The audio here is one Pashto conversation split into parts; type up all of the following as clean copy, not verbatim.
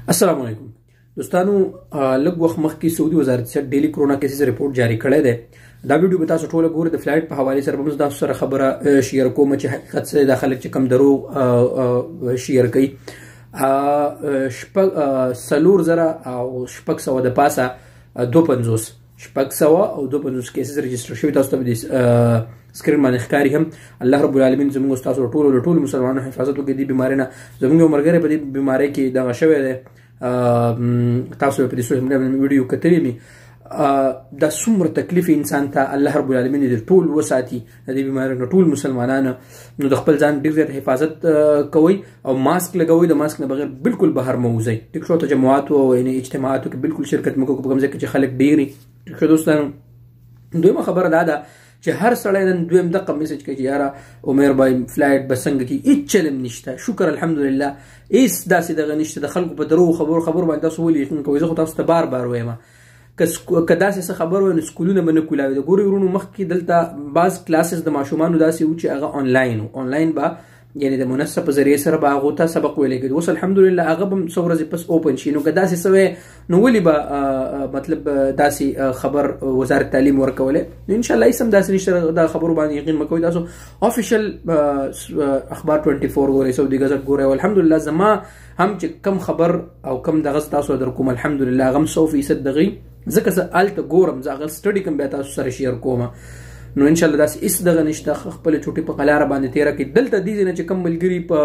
السلام علیکم دوستانو لږ وخت مخکې سعودي وزارت صحت ډیلی کرونا کیسز ریپورت جاری کړی دی. دا ویډیو به تاسو ټوله ګورئ. د فلایټ په حوالې سره به موږ تاسو سره خبره شیر کوم چې حقیقت څه دا خلک چې کم دروغ شیر کوي. 4,000 د پاسه 250 کیسز رجسټر شوي. تاسو ته به سکرین باندې ښکاري هم. الله رب العالمین زموږ تاسو ټول مسلمانانو حفاظت وکړي دې بیمارۍ نه. زموږ یو ملګری په دې بیمارۍ کې دغه شوی دی. تاسو په دې سوشل میډیا باندې ویډیو کتلی مې. دا څومره تکلیف انسان ته الله رب العالمین دې ټول وساتي د دې بیمارۍ نه. ټول مسلمانانو نو د خپل ځان ډېر زیات حفاظت کوئ او ماسک لګوئ. د ماسک نه بغیر بالکل بهر مه وځئ. ټیک شو. تجمعاتو او اجتماعاتو کې بالکل شرکت مه کوئ په کوم ځای کې چې خلک ډېر وي. ټیک شو دوستانو. دویمه خبره دا ده چې هر سړی نن دویم دقه میسج کوي چې یاره عمر بای فلایټ به څنګه کي. هېڅ چلم نشته. شکر الحمدلله. هېڅ داسې دغه نشته. د خلکو په دروغو خبرو باندې تاسو ولې یقین کوئ. زه خو تاسو ته بار وایم که داسې څه خبر وای نو سکولونه به نه کولاوي. د ګورئ ورونو مخکې دلته بعض کلاسز د ماشومانو داسې وو چې هغه آنلاین به یعنی د منصب په ذریعه سره به هغو ته سبق ویلی کېدو. اوس الحمدلله هغه به څو ورځې پس اوپن شي. نو که داسې څه وی نو ولې به مطلب داسې خبر وزارت تعلیم ورکولی. نو انشاءالله هېڅ هم داسې نشته. دا خبرو باندې یقین مه کوئ. تاسو آفیشل اخبار 24 ګورئ، سعودي ګزټ ګورئ. او الحمدلله زما هم چې کم خبر او کم دغه تاسو در کوم الحمدلله هغه هم 100% دغې ځکه زه هلته ګورم، زه هغه سټډي کوم بیا تاسو سره شیر کوم. نو انشاءالله داسې هېڅ دغه نشته. خپله چوټۍ په قلاره باندې تېره کړئ. دلته دې ځای نه چې کم ملګري په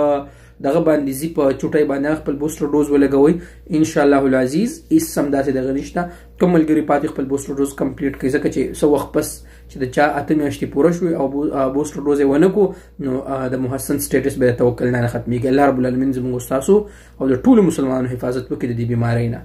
دغه باندې ځي په چوټۍ باندې خپل بوسټر ډوز ولګوئ. انشاءالله العزیز هېڅ هم داسې دغه نشته. کوم ملګري پاتې خپل بوسټر ډوز کمپلیټ کړئ ځکه چې څه وخت پس چې د چا 8 میاشتې پوره شوې او بوسټر ډوز یې ونه کړو نو د محسن سټیټس به د توکل نه ختمېږي. الله رب العالمین زموږ ستاسو او د ټولو مسلمانانو حفاظت وکړي د دې بیمارۍ نه.